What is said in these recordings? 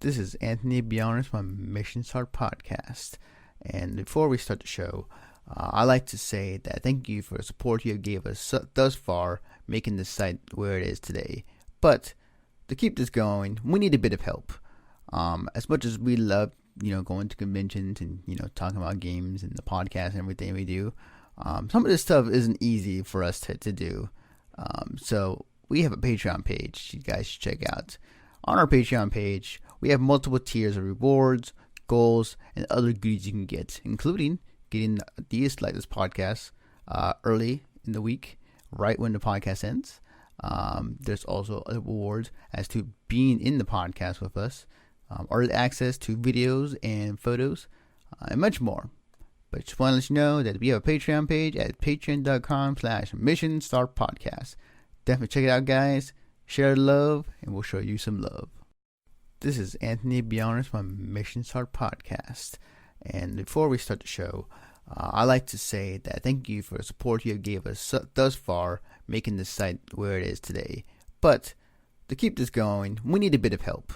This is Anthony Beyonders from Mission Start Podcast. And before we start the show, I'd like to say that thank you for the support you have gave us thus far, making this site where it is today. But to keep this going, we need a bit of help. As much as we love, going to conventions and, talking about games and the podcast and everything we do, some of this stuff isn't easy for us to do. So we have a Patreon page you guys should check out. On our Patreon page, we have multiple tiers of rewards, goals, and other goodies you can get, including getting these like this podcast early in the week, right when the podcast ends. There's also other rewards as to being in the podcast with us, early access to videos and photos, and much more. But just want to let you know that we have a Patreon page at patreon.com/missionstartpodcast. Definitely check it out, guys. Share the love, and we'll show you some love. This is Anthony Beyonders from Mission Start Podcast. And before we start the show, I'd like to say that thank you for the support you have gave us thus far, making this site where it is today. But to keep this going, we need a bit of help.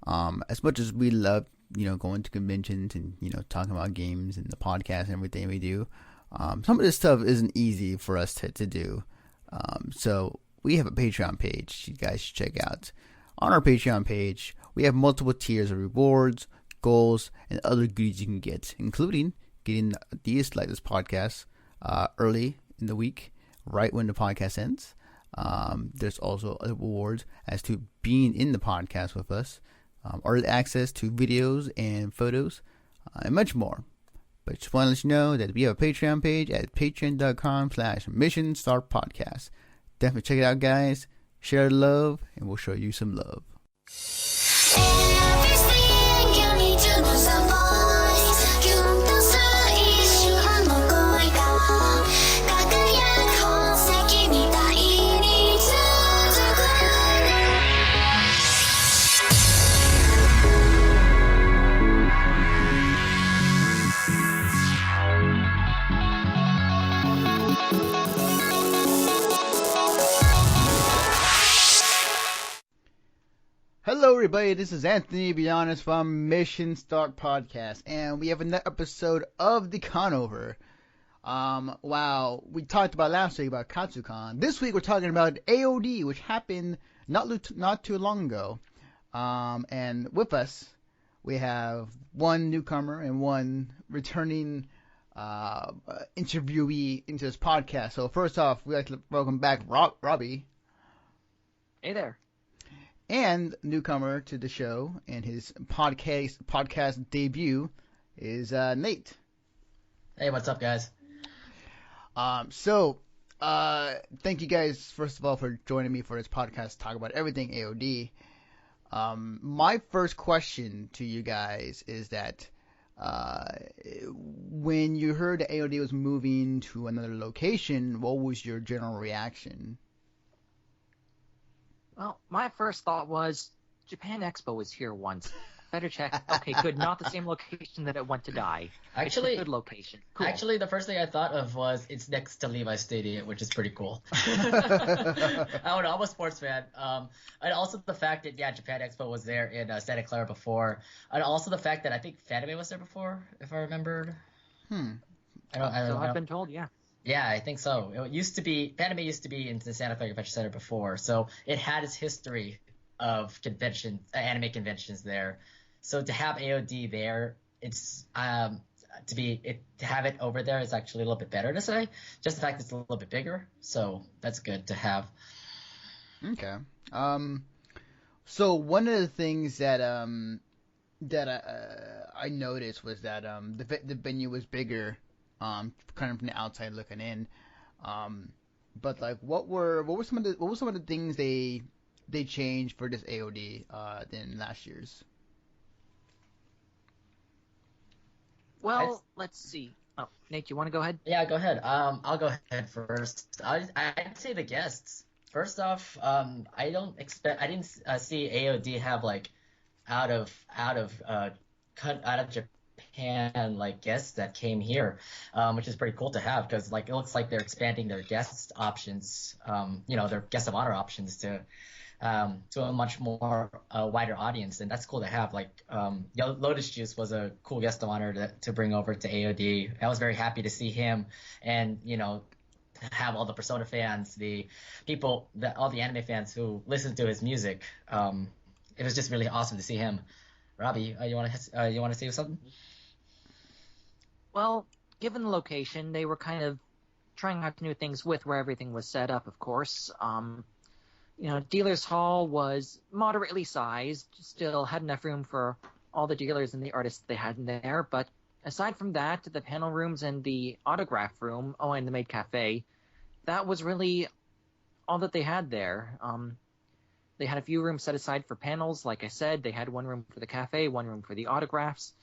As much as we love, going to conventions and, talking about games and the podcast and everything we do, some of this stuff isn't easy for us to do. So we have a Patreon page you guys should check out. On our Patreon page, we have multiple tiers of rewards, goals, and other goodies you can get, including getting these like this podcast early in the week, right when the podcast ends. There's also other rewards as to being in the podcast with us, early access to videos and photos, and much more. But just want to let you know that we have a Patreon page at patreon.com/missionstartpodcast. Definitely check it out, guys. Share the love, and we'll show you some love. Hello everybody, this is Anthony Beyonders from Mission Start Podcast, and we have another episode of the Conover. Wow, we talked about last week about Katsucon. This week we're talking about AOD, which happened not too long ago. And with us, we have one newcomer and one returning interviewee into this podcast. So first off, we'd like to welcome back Robbie. Hey there. And newcomer to the show and his podcast debut is Nate. Hey, what's up, guys? So thank you guys, first of all, for joining me for this podcast to talk about everything AOD. My first question to you guys is that when you heard that AOD was moving to another location, what was your general reaction? Well, my first thought was Japan Expo was here once. Better check. Okay, good. Not the same location that it went to die. Actually, it's a good location. Cool. Actually, the first thing I thought of was it's next to Levi Stadium, which is pretty cool. I don't know. I'm a sports fan. And also the fact that, Japan Expo was there in Santa Clara before. And also the fact that I think Fanime was there before, if I remembered. I've been told, yeah. Yeah, I think so. Fanime used to be in the Santa Fe Convention Center before, so it had its history of anime conventions there. So to have AOD there, it's to have it over there is actually a little bit better to say. Just the fact that it's a little bit bigger, so that's good to have. Okay. So one of the things that I noticed was that the venue was bigger. Kind of from the outside looking in, but like, what were some of the things they changed for this AOD than last year's? Well, let's see. Oh, Nate, you want to go ahead? Yeah, go ahead. I'll go ahead first. I'd say the guests. First off, I didn't see AOD have like out of Japan like guests that came here, which is pretty cool to have, because like it looks like they're expanding their guest options, their guest of honor options to to a much more wider audience, and that's cool to have. Like Lotus Juice was a cool guest of honor to bring over to AOD. I was very happy to see him, and have all the Persona fans, the people, all the anime fans who listen to his music. It was just really awesome to see him. Robbie, you want to say something? Well, given the location, they were kind of trying out new things with where everything was set up, of course. Dealers Hall was moderately sized, still had enough room for all the dealers and the artists they had in there, but aside from that, the panel rooms and the autograph room, and the maid cafe, that was really all that they had there. They had a few rooms set aside for panels, like I said. They had one room for the cafe, one room for the autographs.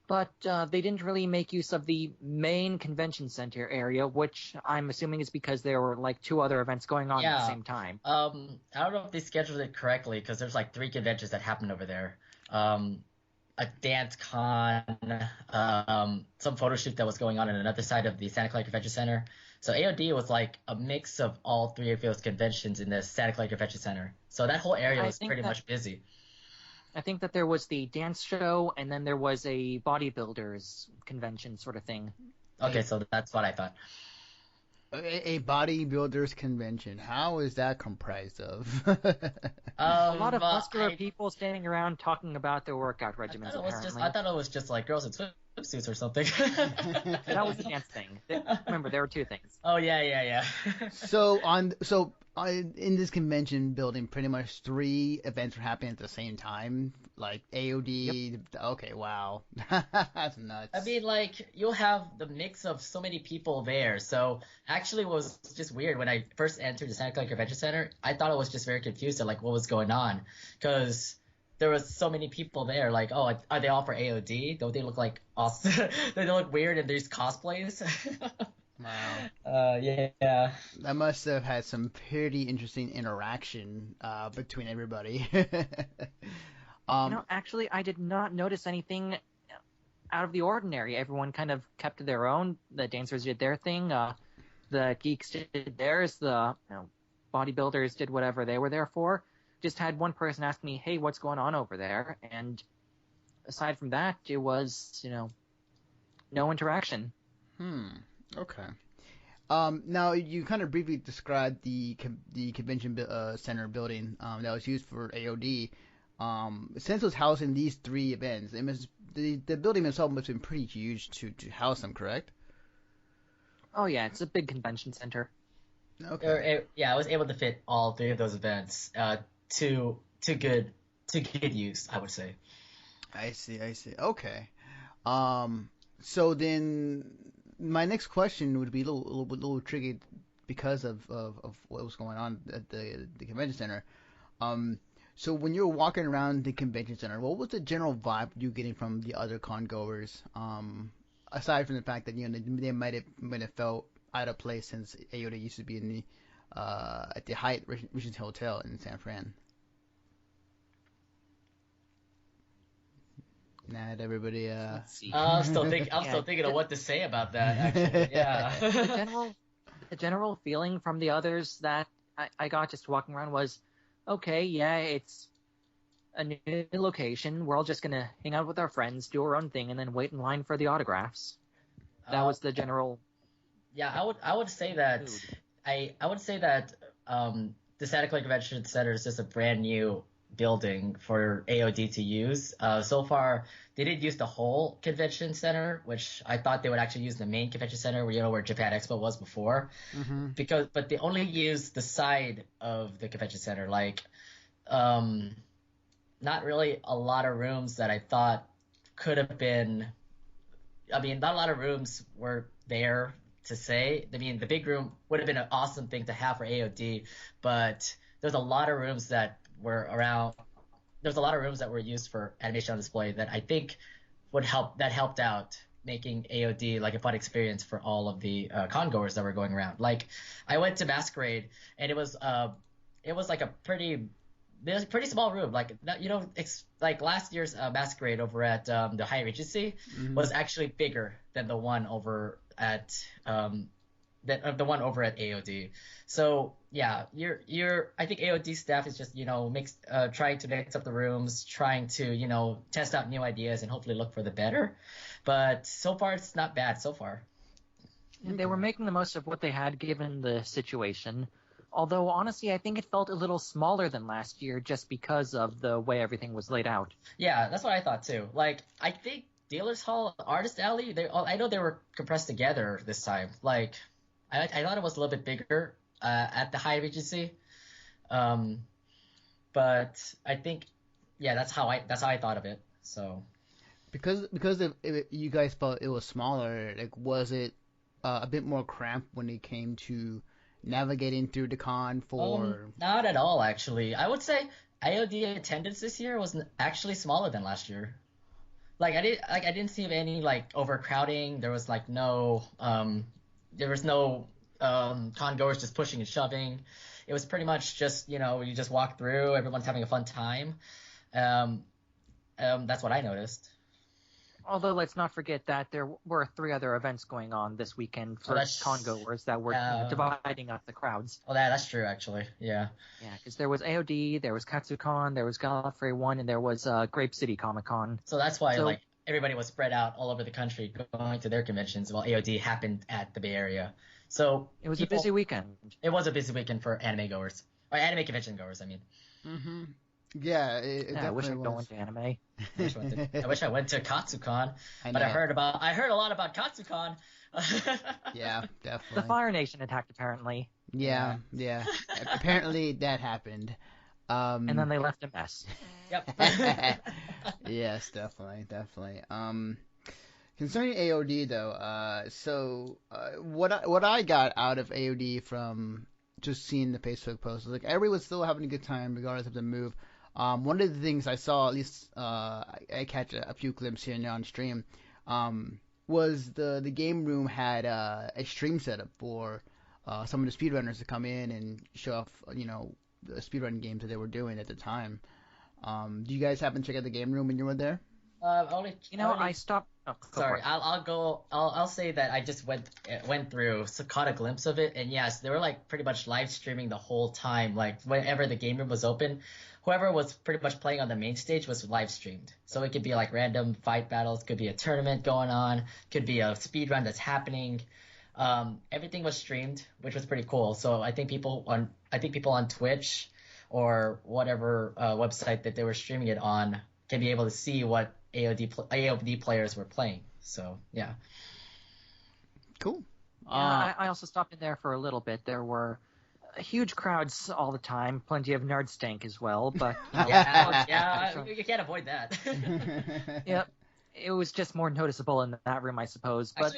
But they didn't really make use of the main convention center area, which I'm assuming is because there were like 2 other events going on at the same time. I don't know if they scheduled it correctly because there's like 3 conventions that happened over there. A dance con, some photo shoot that was going on another side of the Santa Clara Convention Center. So AOD was like a mix of all 3 of those conventions in the Santa Clara Convention Center. So that whole area was pretty much busy. I think that there was the dance show, and then there was a bodybuilders convention sort of thing. Okay, so that's what I thought. A bodybuilders convention. How is that comprised of? A lot of muscular people standing around talking about their workout regimens. I thought it was just like girls in swimsuits or something. That was the dance thing. Remember, there were 2 things. Oh yeah. So in this convention building, pretty much 3 events were happening at the same time, like AOD. Yep. Okay, wow, that's nuts. I mean, like you'll have the mix of so many people there. So actually, it was just weird when I first entered the Santa Clara Convention Center. I thought I was just very confused at like what was going on, because there was so many people there. Like, oh, are they all for AOD? Don't they look like awesome? They look weird in these cosplays. Wow. Yeah. That must have had some pretty interesting interaction between everybody. Actually, I did not notice anything out of the ordinary. Everyone kind of kept to their own. The dancers did their thing. The geeks did theirs. The bodybuilders did whatever they were there for. Just had one person ask me, hey, what's going on over there? And aside from that, it was, no interaction. Okay. Now, you kind of briefly described the convention center building that was used for AOD. Since it was housing these 3 events, the building itself must have been pretty huge to house them, correct? Oh, yeah, it's a big convention center. Okay. I was able to fit all 3 of those events to good use, I would say. I see. Okay. So then my next question would be a little tricky because of what was going on at the convention center. So when you were walking around the convention center, what was the general vibe you were getting from the other con goers? Aside from the fact that they might have felt out of place since AOD used to be in the at the Hyatt Regency Hotel in San Fran. Not everybody. I'm still thinking of what to say about that. Actually, yeah. The general feeling from the others that I got just walking around was, okay, yeah, it's a new location. We're all just gonna hang out with our friends, do our own thing, and then wait in line for the autographs. That was the general. Yeah, I would say that I would say that the Santa Clara Convention Center is just a brand new building for AOD to use. So far, they didn't use the whole convention center, which I thought they would actually use the main convention center, where Japan Expo was before. Mm-hmm. But they only used the side of the convention center, like not really a lot of rooms that I thought could have been. I mean, not a lot of rooms were there to say. I mean, the big room would have been an awesome thing to have for AOD, but there's a lot of rooms that were around. There's a lot of rooms that were used for animation on display that I think helped out making AOD like a fun experience for all of the con-goers that were going around. Like, I went to Masquerade, and it was like a pretty small room. Like, it's like last year's Masquerade over at the Hyatt Regency was actually bigger than the one over at AOD. So yeah, I think AOD staff is just, trying to mix up the rooms, trying to, test out new ideas and hopefully look for the better. But so far, it's not bad so far. They were making the most of what they had given the situation. Although, honestly, I think it felt a little smaller than last year just because of the way everything was laid out. Yeah, that's what I thought too. Like, I think Dealers Hall, Artist Alley, I know they were compressed together this time. Like, I thought it was a little bit bigger at the High Regency. But I think, yeah, that's how I thought of it. So Because if you guys felt it was smaller, like was it a bit more cramped when it came to navigating through the con for? not at all actually. I would say AOD attendance this year was actually smaller than last year. I didn't see any like overcrowding. There was no con goers just pushing and shoving. It was pretty much just, you just walk through, everyone's having a fun time. That's what I noticed. Although, let's not forget that there were 3 other events going on this weekend for con-goers that were dividing up the crowds. Oh, that's true, actually. Yeah. Yeah, because there was AOD, there was KatsuCon, there was Gallifrey 1, and there was Grape City Comic-Con. So that's why, everybody was spread out all over the country going to their conventions while AOD happened at the Bay Area. So it was a busy weekend. It was a busy weekend for anime goers. Or anime convention goers, I mean. Mm-hmm. Yeah, I wish I'd go into anime. I wish I went to KatsuCon, but I heard a lot about KatsuCon. Yeah, definitely. The Fire Nation attacked, apparently. Yeah. Apparently that happened. And then they left a mess. Yep. Yes, definitely. Concerning AOD though, what I got out of AOD from just seeing the Facebook posts, like everybody was still having a good time regardless of the move. One of the things I saw, at least I catch a few clips here and there on stream, was the game room had a stream setup for some of the speedrunners to come in and show off, the speedrun games that they were doing at the time. Do you guys happen to check out the game room when you were there? I stopped. Oh, sorry, I'll say that I just went through, so caught a glimpse of it, and yes, they were like pretty much live streaming the whole time. Like whenever the game room was open, whoever was pretty much playing on the main stage was live streamed. So it could be like random fight battles, could be a tournament going on, could be a speed run that's happening. Everything was streamed, which was pretty cool. So I think people on Twitch or whatever website that they were streaming it on can be able to see what AOD players were playing. So yeah. Cool. Yeah, I also stopped in there for a little bit. There were huge crowds all the time, plenty of nerd stank as well, but you can't avoid that. Yep, it was just more noticeable in that room, I suppose. But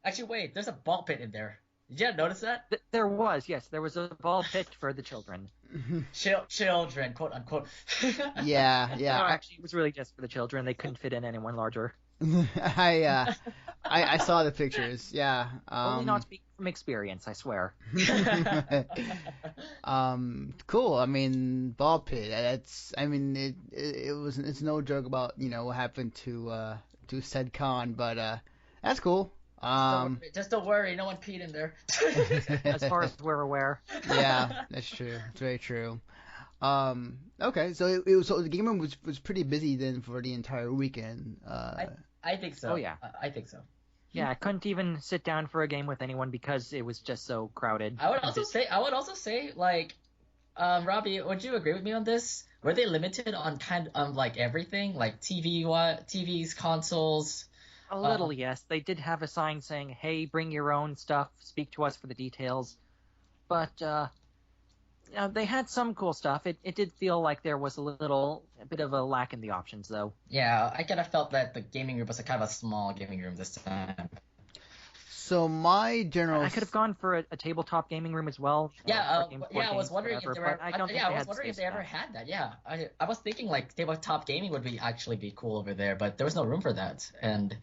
actually, wait, there's a ball pit in there. Did you notice that? There was a ball pit for the children. Children, quote unquote. Yeah. No, actually, it was really just for the children. They couldn't fit in anyone larger. I saw the pictures. Yeah. Only not speaking from experience, I swear. Cool. I mean, ball pit. It's no joke about what happened to said con, but that's cool. Just don't worry, no one peed in there. As far as we're aware. Yeah, that's true. It's very true. Okay, so so the game room was pretty busy then for the entire weekend. I think so. Oh yeah, I think so. Yeah, I couldn't even sit down for a game with anyone because it was just so crowded. I would also say, like, Robbie, would you agree with me on this? Were they limited on like everything, like TVs, consoles? A little, yes. They did have a sign saying, "Hey, bring your own stuff. Speak to us for the details." But they had some cool stuff. It did feel like there was a bit of a lack in the options, though. Yeah, I kind of felt that the gaming room was kind of a small gaming room this time. So my general, I could have gone for a tabletop gaming room as well. I was wondering if they ever had that. Yeah, I was thinking like tabletop gaming would actually be cool over there, but there was no room for that. And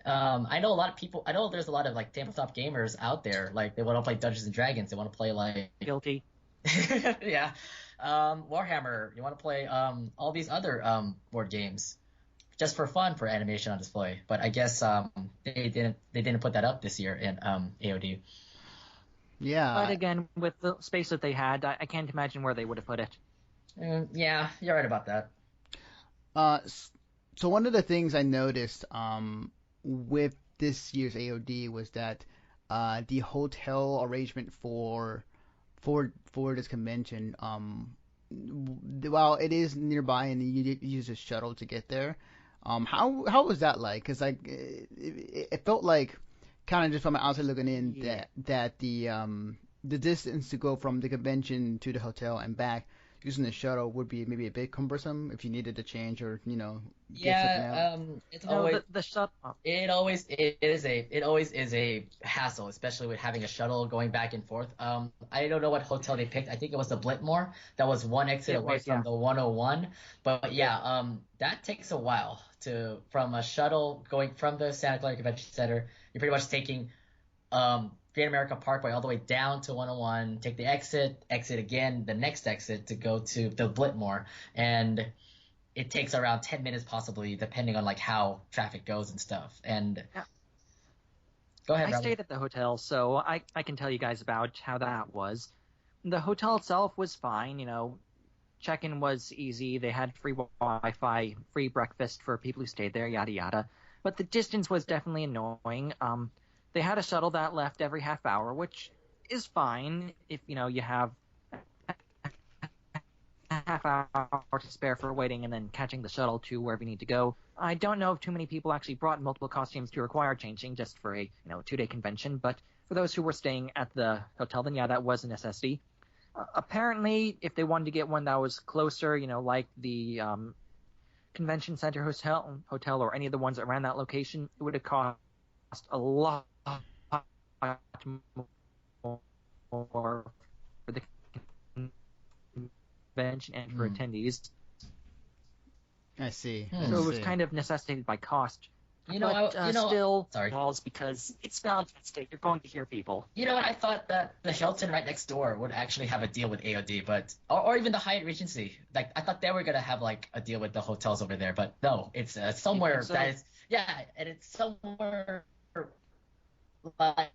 I know there's a lot of like tabletop gamers out there. Like they want to play Dungeons and Dragons. They want to play like Guilty. Yeah. Warhammer. You want to play all these other board games just for fun for animation on display. But I guess they didn't put that up this year in AOD. Yeah. But again, with the space that they had, I can't imagine where they would have put it. Yeah, you're right about that. Uh, so one of the things I noticed with this year's AOD was that the hotel arrangement for this convention, while it is nearby and you use a shuttle to get there, how was that like? Because like it felt like kind of just from the outside looking in Yeah. that the distance to go from the convention to the hotel and back using the shuttle would be maybe a bit cumbersome if you needed to change or get something out. Yeah, it's You know, always the shut. it always is a hassle, especially with having a shuttle going back and forth. I don't know what hotel they picked. I think it was the Blitmore. That was one exit It away was, yeah. from the 101. But yeah, that takes a while to from a shuttle going from the Santa Clara Convention Center. You're pretty much taking Great America Parkway all the way down to 101, take the exit again, the next exit to go to the Blitmore, and it takes around 10 minutes possibly, depending on like how traffic goes and stuff. And Yeah. go ahead, I Bradley. stayed at the hotel, so I can tell you guys about how that was. The hotel itself was fine, you know, check-in was easy. They had free Wi-Fi, free breakfast for people who stayed there, yada yada. But the distance was definitely annoying. They had a shuttle that left every half hour, which is fine if you know you have a half hour to spare for waiting and then catching the shuttle to wherever you need to go. I don't know if too many people actually brought multiple costumes to require changing just for a 2-day convention, but for those who were staying at the hotel, then yeah, that was a necessity. Apparently, if they wanted to get one that was closer, like the convention center hotel or any of the ones around that location, it would have cost a lot more for the convention and for attendees. I see. So it was kind of necessitated by cost. Still, sorry. walls because it's Valentine's Day. You're going to hear people. You know what? I thought that the Hilton right next door would actually have a deal with AOD, but or even the Hyatt Regency. Like I thought they were gonna have like a deal with the hotels over there, but no, it's somewhere so? that is and it's somewhere like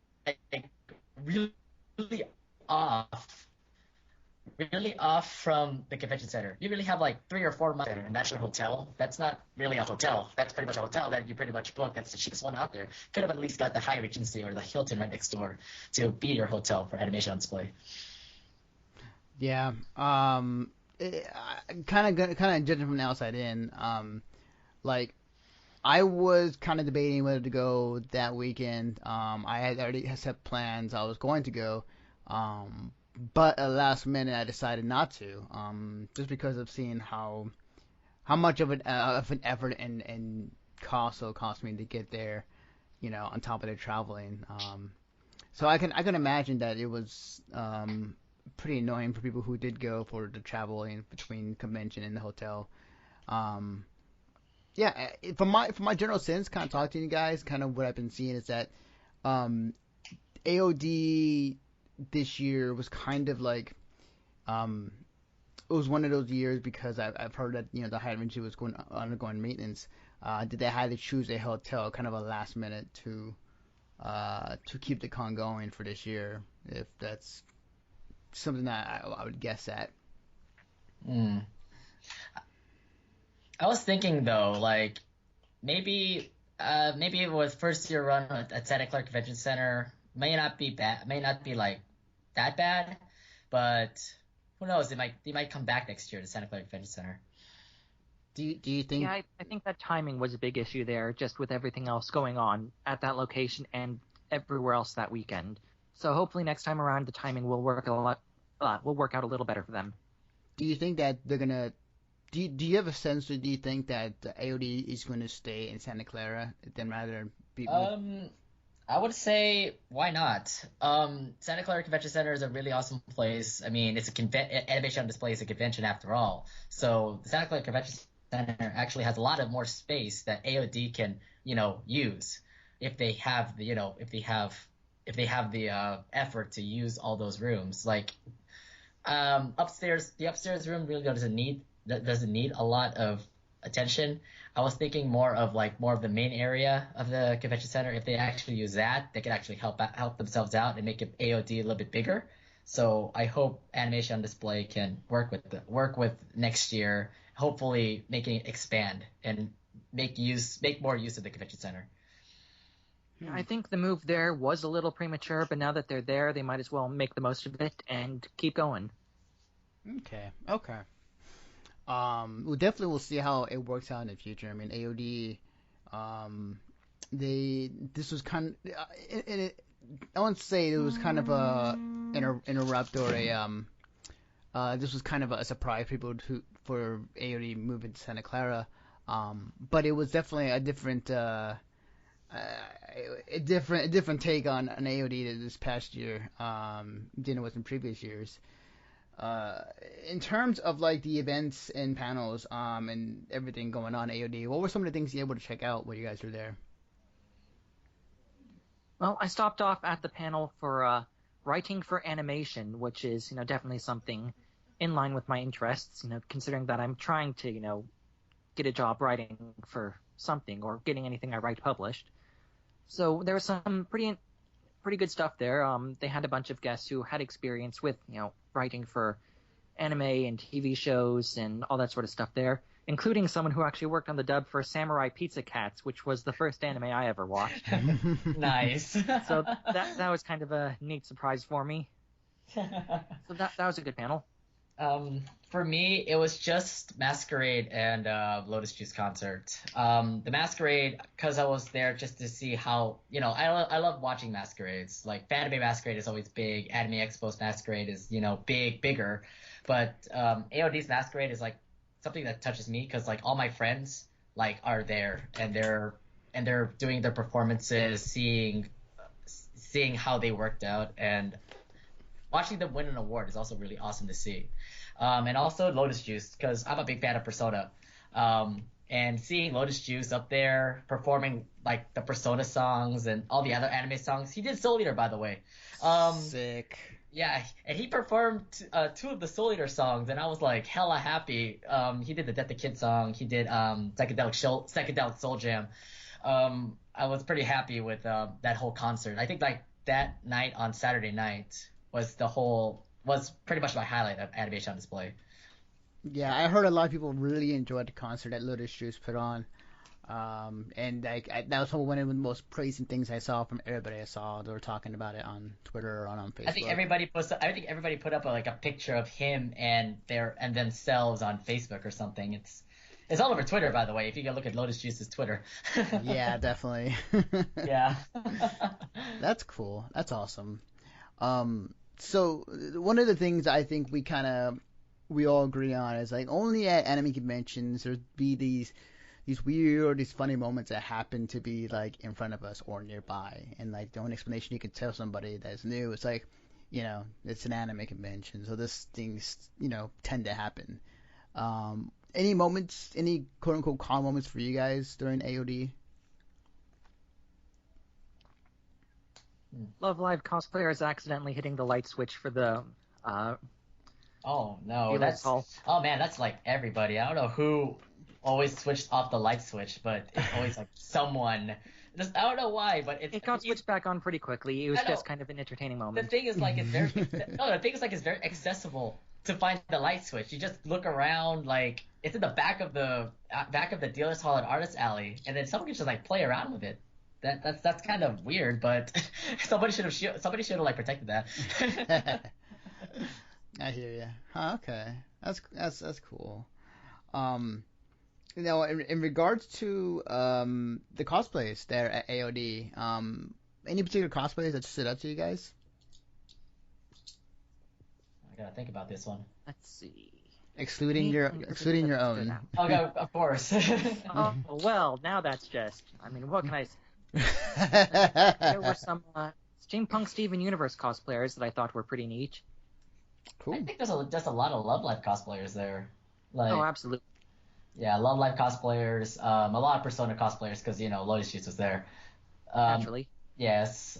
really off, really off from the convention center. You really have like 3 or 4 months there, and that's your hotel. That's not really a hotel. That's pretty much a hotel that you pretty much book. That's the cheapest one out there. Could have at least got the Hyatt Regency or the Hilton right next door to be your hotel for animation on display. Yeah. Kind of judging from the outside in. Like I was kind of debating whether to go that weekend. I had already set plans. I was going to go. But at last minute I decided not to. Just because of seeing how much of an effort and cost it'll cost me to get there. On top of the traveling. So I can imagine that it was pretty annoying for people who did go for the traveling between convention and the hotel. Um, yeah, from my general sense, kind of talking to you guys, kind of what I've been seeing is that um, AOD this year was kind of like um, it was one of those years because I've heard that the Hyatt Regency was undergoing maintenance. Did they had to choose a hotel, kind of a last minute to keep the con going for this year? If that's something that I would guess at. Hmm. I was thinking though, like maybe it was first year run at Santa Clara Convention Center may not be bad, may not be like that bad, but who knows? They might come back next year to Santa Clara Convention Center. Do you think? Yeah, I think that timing was a big issue there, just with everything else going on at that location and everywhere else that weekend. So hopefully next time around the timing will work will work out a little better for them. Do you think that they're gonna? Do you have a sense, or do you think that the AOD is going to stay in Santa Clara then rather be with? I would say why not? Santa Clara Convention Center is a really awesome place. I mean, it's animation on display is a convention after all. So the Santa Clara Convention Center actually has a lot of more space that AOD can, use if they have the, effort to use all those rooms. Like the upstairs room really doesn't need a lot of attention. I was thinking more of the main area of the convention center. If they actually use that, they could actually help themselves out and make it AOD a little bit bigger. So I hope Animation on Display can work with next year, hopefully making it expand and make more use of the convention center. I think the move there was a little premature, but now that they're there, they might as well make the most of it and keep going. Okay. We definitely will see how it works out in the future. I mean, AOD, this was kind of, I won't say it was kind of a interrupt or this was kind of a surprise for AOD moving to Santa Clara, but it was definitely a different take on an AOD this past year than it was in previous years. In terms of like the events and panels and everything going on AOD, what were some of the things you were able to check out while you guys were there? Well, I stopped off at the panel for writing for animation, which is definitely something in line with my interests. Considering that I'm trying to get a job writing for something or getting anything I write published. So there was some pretty good stuff there. They had a bunch of guests who had experience with writing for anime and TV shows and all that sort of stuff there, including someone who actually worked on the dub for Samurai Pizza Cats, which was the first anime I ever watched. Nice. So that was kind of a neat surprise for me. So that was a good panel. For me, it was just Masquerade and Lotus Juice concert. The Masquerade, because I was there just to see how, I love watching masquerades. Like, Fanime Masquerade is always big. Anime Expo's Masquerade is, bigger. But AOD's Masquerade is, like, something that touches me because, like, all my friends, like, are there. And they're doing their performances, seeing how they worked out. And watching them win an award is also really awesome to see. And also Lotus Juice, because I'm a big fan of Persona. And seeing Lotus Juice up there performing like the Persona songs and all the other anime songs. He did Soul Eater, by the way. Sick. Yeah, and he performed two of the Soul Eater songs, and I was like hella happy. He did the Death the Kid song. He did Psychedelic Soul Jam. I was pretty happy with that whole concert. I think like that night on Saturday night was pretty much my highlight of Animation on Display. Yeah, I heard a lot of people really enjoyed the concert that Lotus Juice put on. And that was one of the most praising things I saw from everybody I saw. They were talking about it on Twitter or on Facebook. I think everybody put up like a picture of him and themselves on Facebook or something. It's all over Twitter, by the way. If you go look at Lotus Juice's Twitter. Yeah, definitely. Yeah. That's cool. That's awesome. So one of the things I think we all agree on is like only at anime conventions there'd be these weird or these funny moments that happen to be like in front of us or nearby, and like the only explanation you can tell somebody that's new is like, it's an anime convention, so this things tend to happen. Any moments, any quote unquote calm moments for you guys during AOD? Love Live cosplayers accidentally hitting the light switch for the oh no, that's like everybody. I don't know who always switched off the light switch, but it's always like someone. I don't know why, but it got switched back on pretty quickly. It was just kind of an entertaining moment. The thing is like it's very accessible to find the light switch. You just look around, like it's in the back of the dealer's hall and artist alley, and then someone can just like play around with it. That's kind of weird, but somebody should have like protected that. I hear you. Okay, that's cool. In regards to the cosplays there at AOD, any particular cosplays that stood out to you guys? I gotta think about this one. Let's see. Excluding your own. Oh, no, of course. Oh well, now that's just. I mean, what can I say? There were some Steampunk Steven Universe cosplayers that I thought were pretty neat. Cool. I think there's just a lot of Love Life cosplayers there. Like, oh, absolutely. Yeah, Love Life cosplayers, a lot of Persona cosplayers because Lotus Juice was there. Naturally. Yes.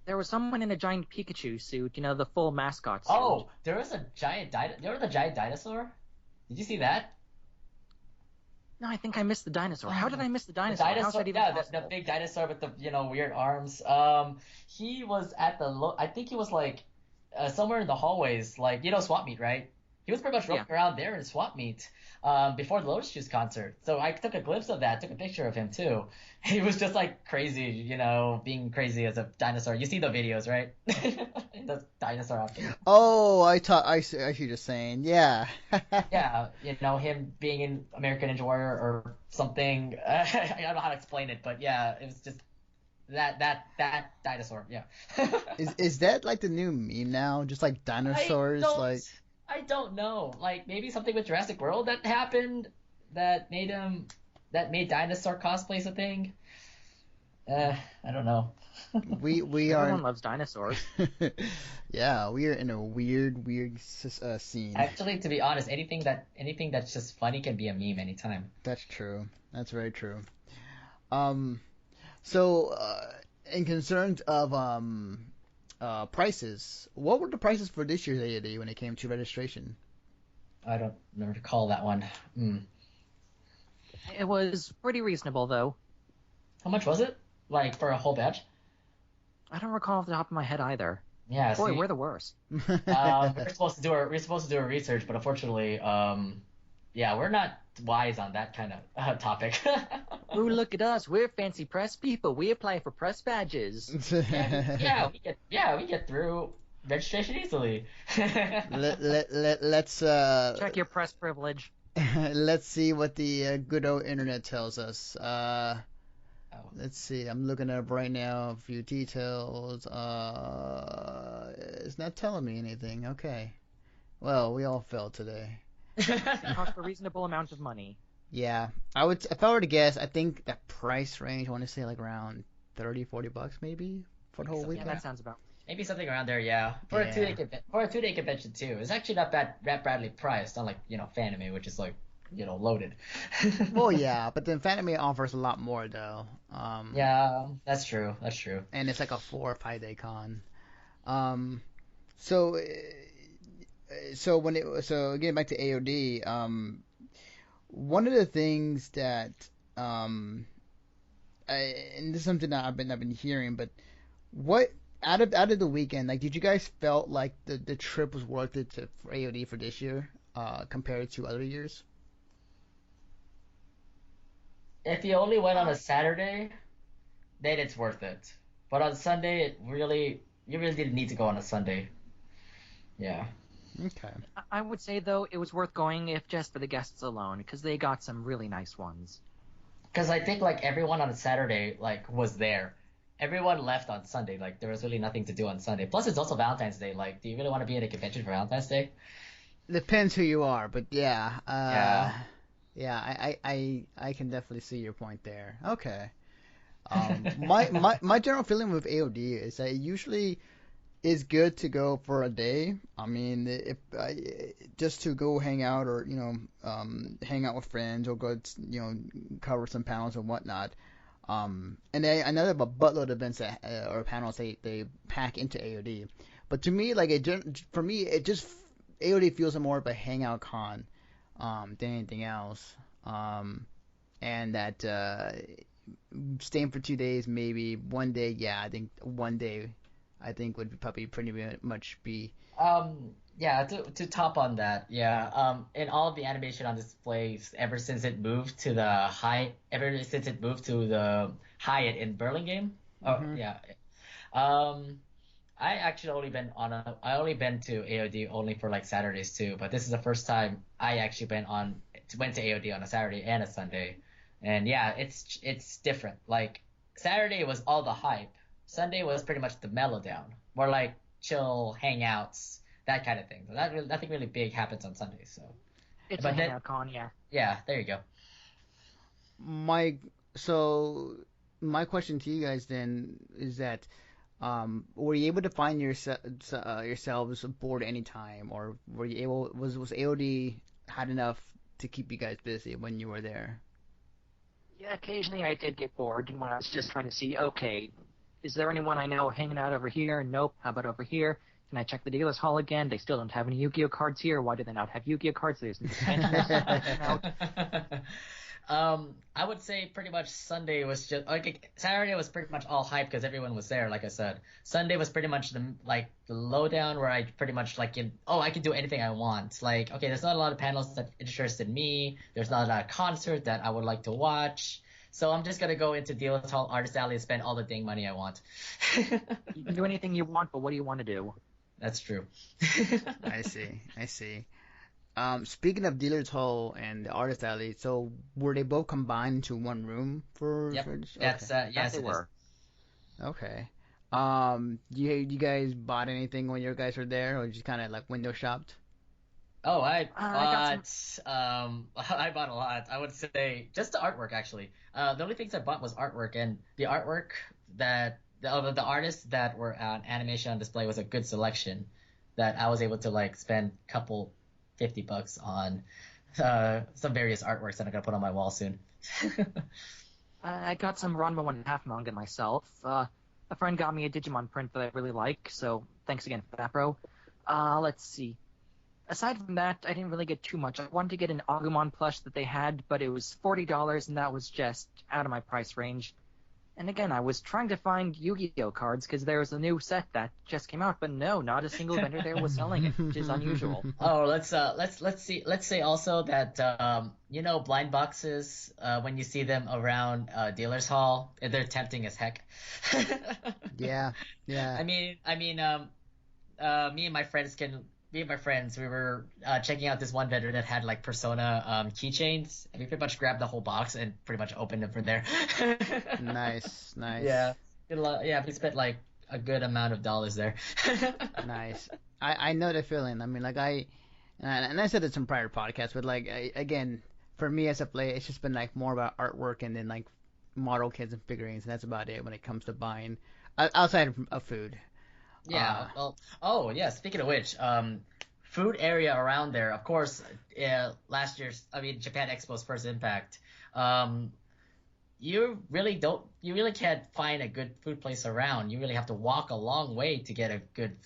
There was someone in a giant Pikachu suit, the full mascot suit. Oh, there was a giant dinosaur. Did you see that? No, I think I missed the dinosaur. How did I miss the The dinosaur? How is dinosaur, that even yeah, possible? the big dinosaur with the weird arms. He was at the I think he was like somewhere in the hallways, like swap meet, right? He was pretty much Yeah. roaming around there in swap meet before the Lotus Juice concert. So I took a glimpse of that, took a picture of him too. He was just like crazy, being crazy as a dinosaur. You see the videos, right? The dinosaur outfit. Oh, I see what you're saying. Yeah. Yeah, him being in American Ninja Warrior or something. I don't know how to explain it, but yeah, it was just that dinosaur. Yeah. Is that like the new meme now? Just like I dinosaurs, don't like I don't know. Like maybe something with Jurassic World that happened that made dinosaur cosplays a thing. I don't know. we are. Everyone loves dinosaurs. Yeah, we are in a weird scene. Actually, to be honest, anything that's just funny can be a meme anytime. That's true. That's very true. Um, so in concerns of prices, what were the prices for this year's AOD when it came to registration? I don't recall that one. It was pretty reasonable, though. How much was it? Like for a whole batch? I don't recall off the top of my head either. Yeah, Boy, see, we're the worst. we're supposed to do our research, but unfortunately, yeah, we're not wise on that kind of topic. Ooh, look at us. We're fancy press people. We apply for press badges. We get through registration easily. Let's Check your press privilege. let's see what the good old internet tells us. Oh. Let's see. I'm looking up right now a few details. It's not telling me anything. Okay. Well, we all failed today. It cost a reasonable amount of money. Yeah, I would. If I were to guess, I think the price range. I want to say like around $30-$40 maybe for the whole So, weekend. Yeah, that sounds about. Maybe something around there, yeah. For a two day convention too. It's actually not that badly priced, unlike Fanime, which is like loaded. Well, yeah, but then Fanime offers a lot more though. Yeah, that's true. That's true. And it's like a 4 or 5 day con. So getting back to AOD, one of the things that and this is something that I've been hearing, but what out of the weekend, like, did you guys felt like the trip was worth it for AOD for this year, compared to other years? If you only went on a Saturday, then it's worth it. But on Sunday, you really didn't need to go on a Sunday. Yeah. Okay. I would say, though, it was worth going if just for the guests alone, because they got some really nice ones. Because I think like everyone on a Saturday was there. Everyone left on Sunday. Like there was really nothing to do on Sunday. Plus it's also Valentine's Day. Like, do you really want to be at a convention for Valentine's Day? Depends who you are, but yeah. Yeah. Yeah, I can definitely see your point there. Okay. My general feeling with AOD is that it usually is good to go for a day. I mean, if just to go hang out or hang out with friends or go cover some panels and whatnot. And I know they have a buttload of events or panels they pack into AOD. But to me, like for me, it just AOD feels more of a hangout con than anything else. And that staying for 2 days, maybe one day. Yeah, I think one day. I think would probably pretty much be. Yeah, to top on that, yeah. In all of the animation on display, ever since it moved to the Hyatt in Burlingame. Mm-hmm. Oh yeah. I actually I only been to AOD only for like Saturdays too, but this is the first time I actually went to AOD on a Saturday and a Sunday. And yeah, it's different. Like Saturday was all the hype. Sunday was pretty much the mellow down, more like chill hangouts, that kind of thing. So nothing really big happens on Sundays. So It's a hangout con, yeah. Yeah, there you go. My question to you guys then is that, were you able to find yourselves bored any time, or were you was AOD had enough to keep you guys busy when you were there? Yeah, occasionally I did get bored when I was just trying to see, okay, is there anyone I know hanging out over here? Nope. How about over here? Can I check the dealer's hall again? They still don't have any Yu-Gi-Oh cards here. Why do they not have Yu-Gi-Oh cards? There's no expansion out. I would say pretty much Sunday was just like Saturday was pretty much all hype because everyone was there. Like I said, Sunday was pretty much the lowdown where I pretty much I can do anything I want. Like, okay, there's not a lot of panels that interested me. There's not a lot of concerts that I would like to watch. So I'm just gonna go into Dealers Hall Artist Alley and spend all the dang money I want. You can do anything you want, but what do you want to do? That's true. I see. Speaking of Dealers Hall and the Artist Alley, so were they both combined into one room for? Yep. For That's okay. yes, They it is. were. Okay. You guys bought anything when you guys were there, or just kind of like window shopped? Oh, I I got I bought a lot. I would say just the artwork actually. The only things I bought was artwork, and the artwork that the artists that were on animation on display was a good selection that I was able to like spend a couple $50 on some various artworks that I'm gonna put on my wall soon. I got some Ranma 1/2 manga myself. A friend got me a Digimon print that I really like, so thanks again for that, bro. Let's see. Aside from that, I didn't really get too much. I wanted to get an Agumon plush that they had, but it was $40, and that was just out of my price range. And again, I was trying to find Yu-Gi-Oh cards because there was a new set that just came out, but no, not a single vendor there was selling it, which is unusual. Oh, let's say also that blind boxes when you see them around dealers hall, they're tempting as heck. Yeah. Me and my friends, we were checking out this one vendor that had like Persona keychains, and we pretty much grabbed the whole box and pretty much opened it from there. Nice. Yeah, we spent like a good amount of dollars there. Nice. I know the feeling. I mean, like and I said this in prior podcasts, but like again, for me as a player, it's just been like more about artwork and then like model kits and figurines, and that's about it when it comes to buying outside of food. Yeah. Oh, yeah. Speaking of which, food area around there, of course, Japan Expo's first impact. You really can't find a good food place around. You really have to walk a long way to get good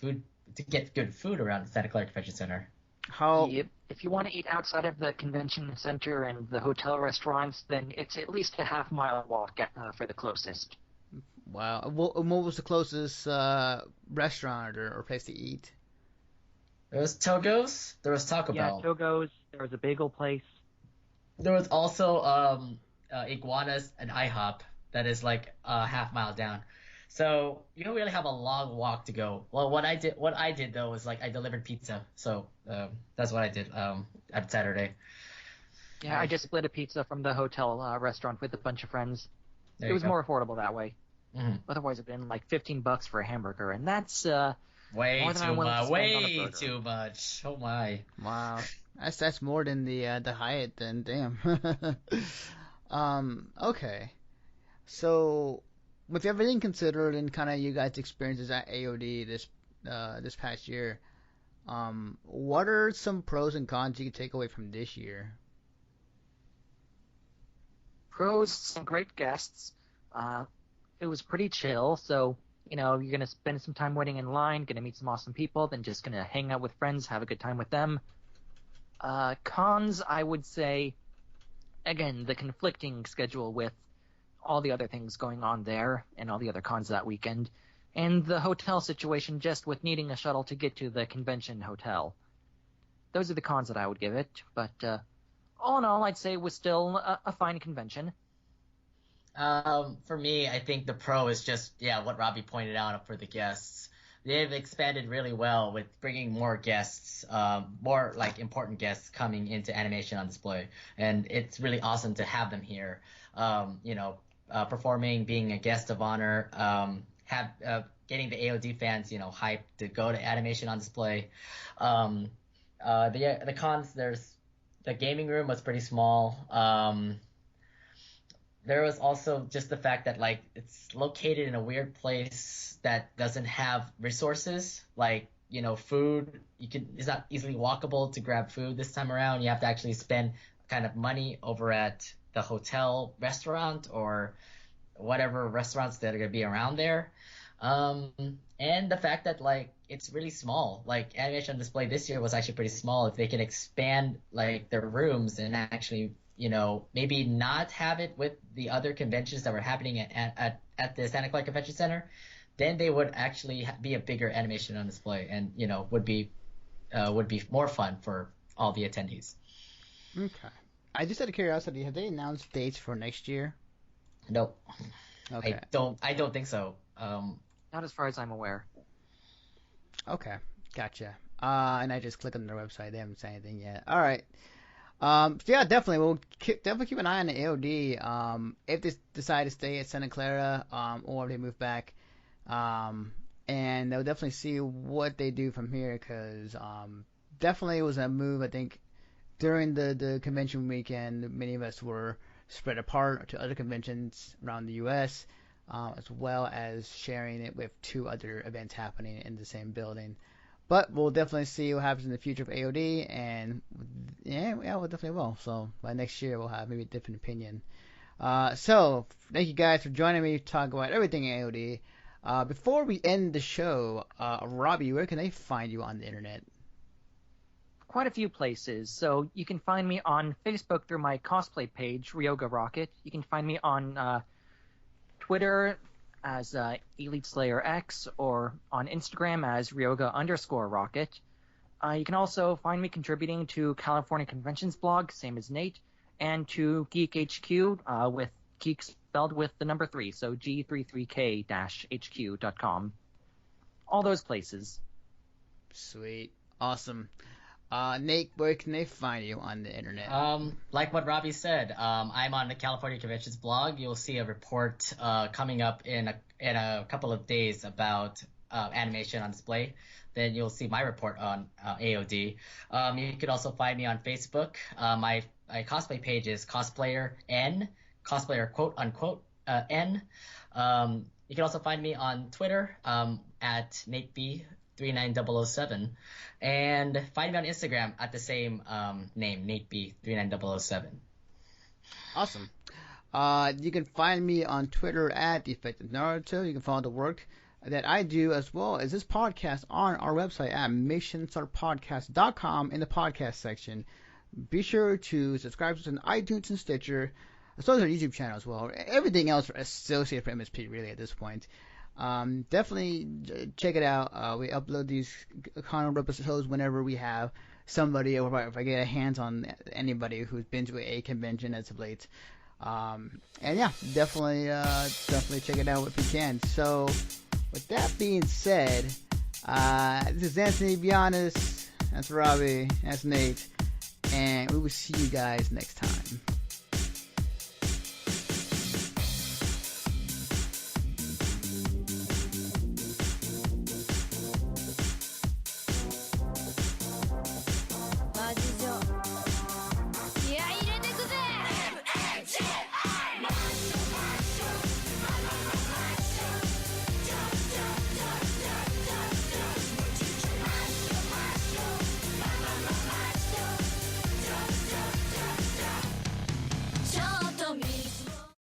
food around Santa Clara Convention Center. How? Yep. If you want to eat outside of the convention center and the hotel restaurants, then it's at least a half-mile walk for the closest. Wow. What was the closest restaurant or place to eat? There was Togo's. There was Taco Bell. Yeah, Togo's. There was a bagel place. There was also Iguanas and IHOP that is like a half-mile down. So you don't really have a long walk to go. Well, what I did though was like I delivered pizza. So that's what I did at Saturday. Yeah, I just split a pizza from the hotel restaurant with a bunch of friends. There It was you go. more affordable that way. Mhm. Otherwise, it'd been like $15 for a hamburger, and that's Way more than too I'm willing to much. spend on a Way burger. too much. Oh my. Wow. That's more than the Hyatt then. Damn. Okay. So, with everything considered and kind of you guys' experiences at AOD this past year, what are some pros and cons you can take away from this year? Pros, some great guests. It was pretty chill, so you're gonna spend some time waiting in line, gonna meet some awesome people, then just gonna hang out with friends, have a good time with them. Cons, I would say, again, the conflicting schedule with all the other things going on there and all the other cons that weekend, and the hotel situation just with needing a shuttle to get to the convention hotel. Those are the cons that I would give it, but all in all, I'd say it was still a fine convention. For me, I think the pro is just what Robbie pointed out for the guests. They've expanded really well with bringing more guests, more like important guests coming into animation on display, and it's really awesome to have them here. Performing, being a guest of honor, getting the AOD fans, hyped to go to animation on display. The cons, the gaming room was pretty small. There was also just the fact that like it's located in a weird place that doesn't have resources like food. It's not easily walkable to grab food this time around. You have to actually spend kind of money over at the hotel restaurant or whatever restaurants that are gonna be around there. And the fact that like it's really small. Like animation on display this year was actually pretty small. If they can expand like their rooms and actually maybe not have it with the other conventions that were happening at the Santa Clara Convention Center, then they would actually be a bigger animation on display, and would be more fun for all the attendees. Okay. I just out of curiosity, have they announced dates for next year? Nope. Okay. I don't think so. Not as far as I'm aware. Okay, gotcha. And I just clicked on their website. They haven't said anything yet. All right. So yeah, definitely. We'll definitely keep an eye on the AOD. If they decide to stay at Santa Clara, or if they move back, and they'll definitely see what they do from here. Because definitely it was a move. I think during the convention weekend, many of us were spread apart to other conventions around the U.S., as well as sharing it with 2 other events happening in the same building. But we'll definitely see what happens in the future of AOD, and yeah, we definitely will. So by next year, we'll have maybe a different opinion. So thank you guys for joining me to talk about everything AOD. Before we end the show, Robbie, where can they find you on the internet? Quite a few places. So you can find me on Facebook through my cosplay page, Ryoga Rocket. You can find me on Twitter as Elite Slayer X, or on Instagram as Ryoga_Rocket. You can also find me contributing to California Conventions blog, same as Nate, and to Geek HQ, with Geek spelled with the number 3, so G33K-HQ.com. All those places. Sweet. Awesome. Nate, where can they find you on the internet? Like what Robbie said, I'm on the California Conventions blog. You'll see a report coming up in a couple of days about animation on display. Then you'll see my report on AOD. You could also find me on Facebook. My cosplay page is cosplayer N, cosplayer quote unquote N. You can also find me on Twitter at NateB39007, and find me on Instagram at the same name, NateB39007. Awesome. You can find me on Twitter at @DefectiveNaruto. You can follow the work that I do, as well as this podcast, on our website at MissionStartPodcast.com in the podcast section. Be sure to subscribe to us on iTunes and Stitcher, as well as our YouTube channel as well. Everything else associated for MSP, really, at this point. Definitely check it out. We upload these Conover episodes whenever we have somebody, or if I get a hands on anybody who's been to a convention as of late. And yeah, definitely check it out if you can. So, with that being said, this is Anthony Bianis, that's Robbie, that's Nate, and we will see you guys next time.